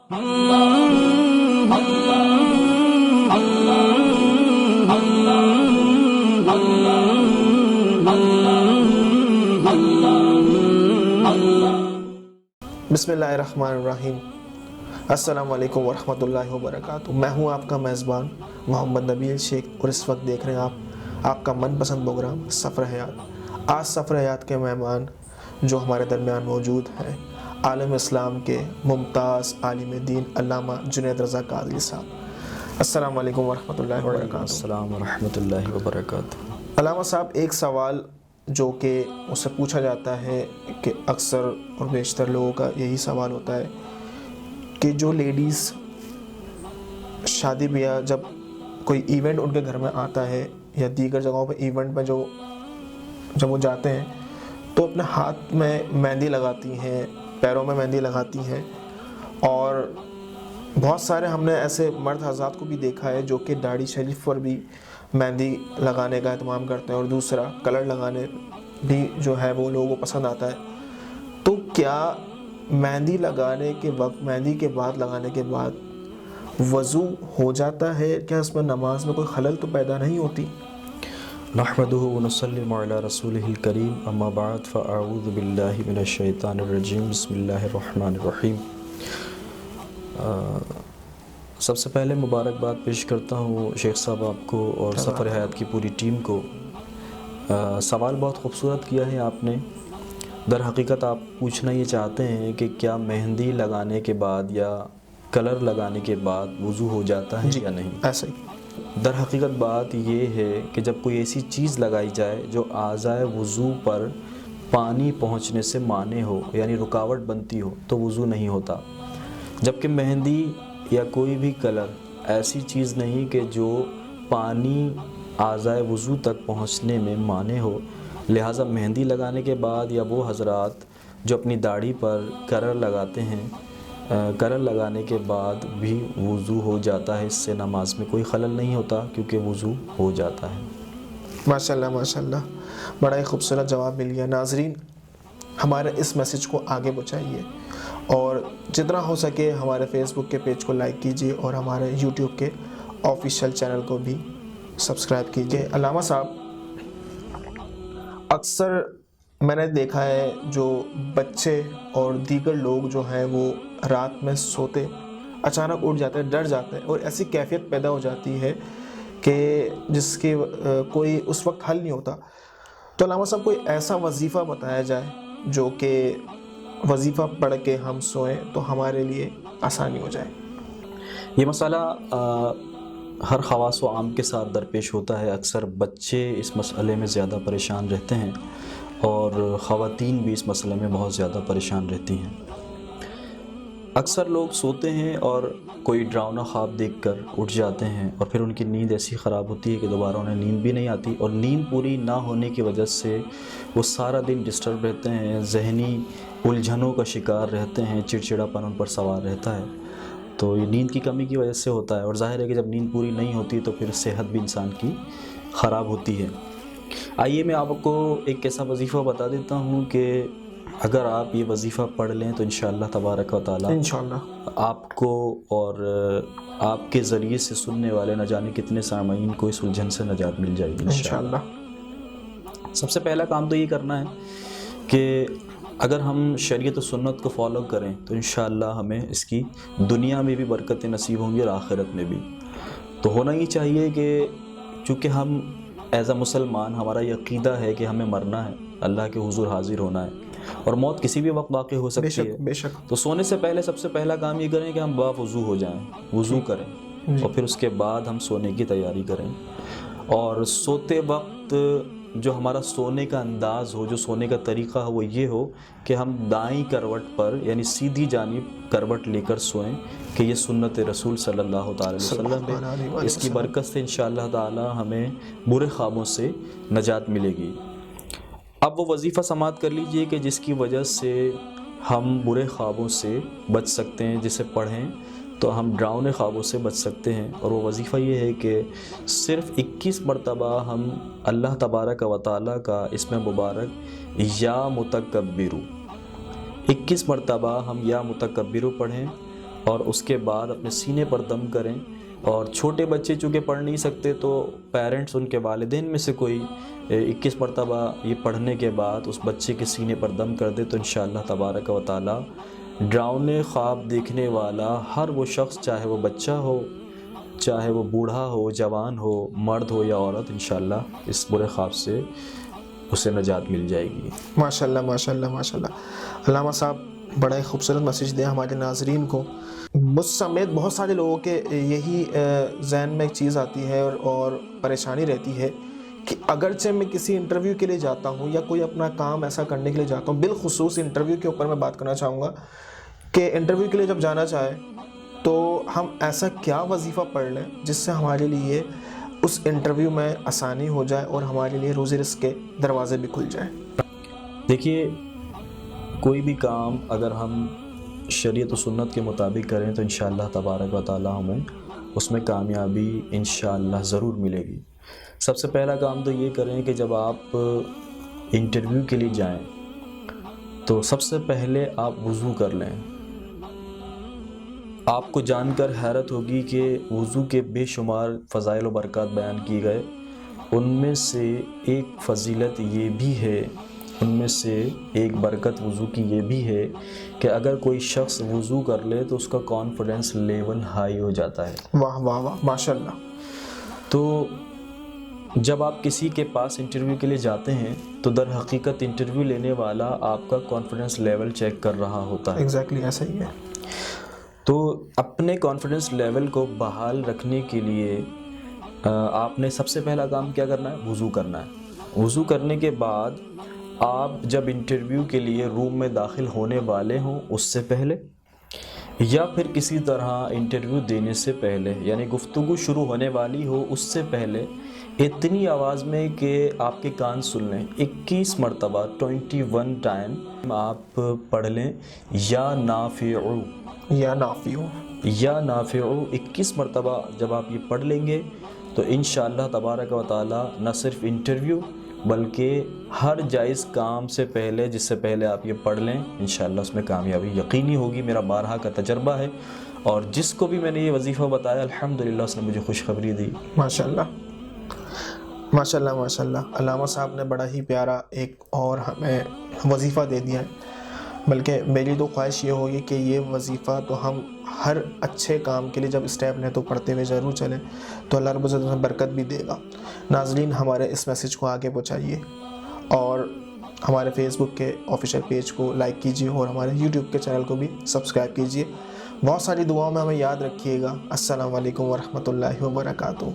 बिस्मिल्लाहिर्रहमानिर्रहीम। अस्सलाम वालेकुम वरहमतुल्लाहि वबरकातुहू। मैं हूं आपका मेज़बान मोहम्मद नबील शेख और इस वक्त देख रहे हैं आप आपका मनपसंद प्रोग्राम सफ़र हयात। आज सफ़र हयात के मेहमान जो हमारे दरमियान मौजूद हैं, आलम इस्लाम के मुमताज़ आलिम दीन अल्लामा जुनैद रज़ा कादरी साहब। अस्सलाम वालेकुम वरहमतुल्लाहि वबरकातुहू। अस्सलाम वरहमतुल्लाहि वबरकातुहू। अल्लामा साहब, एक सवाल जो कि उससे पूछा जाता है कि अक्सर और बेशतर लोगों का यही सवाल होता है कि जो लेडीज़ शादी ब्याह जब कोई इवेंट उनके घर में आता है या दीगर जगहों पे इवेंट में जब वो जाते हैं तो अपने हाथ में मेहंदी लगाती हैं, पैरों में मेहंदी लगाती हैं, और बहुत सारे हमने ऐसे मर्द हज़रात को भी देखा है जो कि दाढ़ी शरीफ पर भी मेहंदी लगाने का एहतमाम करते हैं और दूसरा कलर लगाने भी जो है वो लोगों को पसंद आता है। तो क्या मेहंदी लगाने के वक्त, मेहंदी के बाद लगाने के बाद वज़ू हो जाता है? क्या इसमें नमाज में कोई खलल तो पैदा नहीं होती? नहमदुहु व नुसल्लिमु अला रसूलिहिल करीम, अम्मा बाद फ़अऊज़ु बिल्लाहि मिनश शैतानिर रजीम, बिस्मिल्लाहिर रहमानिर रहीम। सबसे पहले मुबारकबाद पेश करता हूँ शेख साहब आपको और सफ़र हयात की पूरी टीम को। सवाल बहुत खूबसूरत किया है आपने। दर हकीकत आप पूछना ये चाहते हैं कि क्या मेहंदी लगाने के बाद या कलर लगाने के बाद वज़ू हो जाता है या नहीं? ऐसा ही। दर हकीकत बात ये है कि जब कोई ऐसी चीज़ लगाई जाए जो आज़ाए वज़ू पर पानी पहुँचने से माने हो, यानी रुकावट बनती हो, तो वज़ू नहीं होता। जबकि मेहंदी या कोई भी कलर ऐसी चीज़ नहीं कि जो पानी आज़ाए वज़ू तक पहुँचने में माने हो। लिहाजा मेहंदी लगाने के बाद या वो हज़रात जो अपनी दाढ़ी पर कलर लगाते हैं, कलर लगाने के बाद भी वज़ू हो जाता है। इससे नमाज में कोई खलल नहीं होता क्योंकि वज़ू हो जाता है। माशाल्लाह माशाल्लाह, बड़ा ही खूबसूरत जवाब मिल गया। नाज़रीन, हमारे इस मैसेज को आगे पहुँचाइए और जितना हो सके हमारे फेसबुक के पेज को लाइक कीजिए और हमारे यूट्यूब के ऑफिशियल चैनल को भी सब्सक्राइब कीजिए। अल्लामा साहब, अक्सर मैंने देखा है जो बच्चे और दीगर लोग जो हैं वो रात में सोते अचानक उठ जाते हैं, डर जाते हैं और ऐसी कैफियत पैदा हो जाती है कि जिसकी कोई उस वक्त हल नहीं होता। तो अल्लामा साहब, कोई ऐसा वजीफ़ा बताया जाए जो कि वजीफ़ा पढ़ के हम सोएं तो हमारे लिए आसानी हो जाए। ये मसला हर ख़वास व आम के साथ दरपेश होता है। अक्सर बच्चे इस मसले में ज़्यादा परेशान रहते हैं और ख़वातीन भी इस मसले में बहुत ज़्यादा परेशान रहती हैं। अक्सर लोग सोते हैं और कोई डरावना ख्वाब देखकर उठ जाते हैं और फिर उनकी नींद ऐसी ख़राब होती है कि दोबारा उन्हें नींद भी नहीं आती, और नींद पूरी ना होने की वजह से वो सारा दिन डिस्टर्ब रहते हैं, जहनी उलझनों का शिकार रहते हैं, चिड़चिड़ापन उन पर सवार रहता है। तो ये नींद की कमी की वजह से होता है और ज़ाहिर है कि जब नींद पूरी नहीं होती तो फिर सेहत भी इंसान की ख़राब होती है। आइए मैं आपको एक ऐसा वजीफ़ा बता देता हूँ कि अगर आप ये वजीफ़ा पढ़ लें तो इंशाअल्लाह तबारक व तआला आपको और आपके ज़रिए से सुनने वाले न जाने कितने सामीन को इस उलझन से नजात मिल जाएगी इंशाअल्लाह। सबसे पहला काम तो ये करना है कि अगर हम शरीयत और सुन्नत को फॉलो करें तो इंशाअल्लाह हमें इसकी दुनिया में भी बरकतें नसीब होंगी और आखिरत में भी। तो होना ही चाहिए कि चूँकि हम एज़ अ मुसलमान हमारा ये अक़ीदा है कि हमें मरना है, अल्लाह के हुज़ूर हाज़िर होना है और मौत किसी भी वक्त वाक़ई हो सकती है। बेशक। तो सोने से पहले सबसे पहला काम ये करें कि हम बावुज़ू हो जाएं, वज़ू करें और फिर उसके बाद हम सोने की तैयारी करें। और सोते वक्त जो हमारा सोने का अंदाज़ हो, जो सोने का तरीक़ा हो, वो ये हो कि हम दाईं करवट पर यानी सीधी जानिब करवट लेकर सोएं कि ये सुन्नत रसूल सल्लल्लाहु अलैहि वसल्लम है। इसकी बरकत से इंशाअल्लाह ताला हमें बुरे ख्वाबों से नजात मिलेगी। अब वो वजीफ़ा समाअत कर लीजिए कि जिसकी वजह से हम बुरे ख्वाबों से बच सकते हैं, जिसे पढ़ें तो हम डरावने ख्वाबों से बच सकते हैं। और वो वजीफ़ा ये है कि सिर्फ़ 21 मरतबा हम अल्लाह तबारक व तआला का इसमें मुबारक या मुतकब्बिरु 21 मरतबा हम या मुतकब्बिरु पढ़ें اور اس کے بعد اپنے سینے پر دم کریں. اور چھوٹے بچے چونکہ پڑھ نہیں سکتے تو پیرنٹس ان کے والدین میں سے کوئی 21 مرتبہ یہ پڑھنے کے بعد اس بچے کے سینے پر دم کر دے تو انشاءاللہ تبارک و تعالی ڈراؤنے خواب دیکھنے والا ہر وہ شخص، چاہے وہ بچہ ہو، چاہے وہ بوڑھا ہو، جوان ہو، مرد ہو یا عورت، انشاءاللہ اس برے خواب سے اسے نجات مل جائے گی. ماشاءاللہ ماشاءاللہ ماشاءاللہ. علامہ صاحب بڑا ہی خوبصورت میسیج دیا ہمارے ناظرین کو. مجھ سمیت بہت سارے لوگوں کے یہی ذہن میں ایک چیز آتی ہے اور پریشانی رہتی ہے کہ اگرچہ میں کسی انٹرویو کے لیے جاتا ہوں یا کوئی اپنا کام ایسا کرنے کے لیے جاتا ہوں، بالخصوص انٹرویو کے اوپر میں بات کرنا چاہوں گا کہ انٹرویو کے لیے جب جانا چاہے تو ہم ایسا کیا وظیفہ پڑھ لیں جس سے ہمارے لیے اس انٹرویو میں آسانی ہو جائے اور ہمارے لیے روزی رزق کے دروازے بھی کھل جائیں. دیکھیے، کوئی بھی کام اگر ہم شریعت و سنت کے مطابق کریں تو انشاءاللہ تبارک و تعالی ہمیں اس میں کامیابی انشاءاللہ ضرور ملے گی. سب سے پہلا کام تو یہ کریں کہ جب آپ انٹرویو کے لیے جائیں تو سب سے پہلے آپ وضو کر لیں. آپ کو جان کر حیرت ہوگی کہ وضو کے بے شمار فضائل و برکات بیان کی گئے. ان میں سے ایک فضیلت یہ بھی ہے، ان میں سے ایک برکت وضو کی یہ بھی ہے کہ اگر کوئی شخص وضو کر لے تو اس کا کانفیڈنس لیول ہائی ہو جاتا ہے. واہ واہ واہ ماشاءاللہ. تو جب آپ کسی کے پاس انٹرویو کے لیے جاتے ہیں تو در حقیقت انٹرویو لینے والا آپ کا کانفیڈنس لیول چیک کر رہا ہوتا ہے. ایگزیکٹلی ایسا ہی ہے. تو اپنے کانفیڈنس لیول کو بحال رکھنے کے لیے آپ نے سب سے پہلا کام کیا کرنا ہے؟ وضو کرنا ہے. وضو کرنے کے بعد آپ جب انٹرویو کے لیے روم میں داخل ہونے والے ہوں اس سے پہلے یا پھر کسی طرح انٹرویو دینے سے پہلے، یعنی گفتگو شروع ہونے والی ہو اس سے پہلے، اتنی آواز میں کہ آپ کے کان سن لیں، 21 مرتبہ 21 ٹائم آپ پڑھ لیں یا نافعو یا نافع. یا نافعو 21 مرتبہ جب آپ یہ پڑھ لیں گے تو انشاءاللہ تبارک و تعالی نہ صرف انٹرویو بلکہ ہر جائز کام سے پہلے جس سے پہلے آپ یہ پڑھ لیں انشاءاللہ اس میں کامیابی یقینی ہوگی. میرا بارہا کا تجربہ ہے اور جس کو بھی میں نے یہ وظیفہ بتایا الحمدللہ اس نے مجھے خوشخبری دی. ماشاءاللہ ماشاءاللہ ماشاءاللہ. علامہ صاحب نے بڑا ہی پیارا ایک اور ہمیں وظیفہ دے دیا ہے. بلکہ میری تو خواہش یہ ہوگی کہ یہ وظیفہ تو ہم ہر اچھے کام کے لیے جب اسٹیپ لیں تو پڑھتے ہوئے ضرور چلیں تو اللہ رب العزت ہمیں برکت بھی دے گا. ناظرین ہمارے اس میسیج کو آگے پہنچائیے اور ہمارے فیس بک کے آفیشیل پیج کو لائک کیجیے اور ہمارے یوٹیوب کے چینل کو بھی سبسکرائب کیجیے. بہت ساری دعاؤں میں ہمیں یاد رکھیے گا. السلام علیکم ورحمۃ اللہ وبرکاتہ.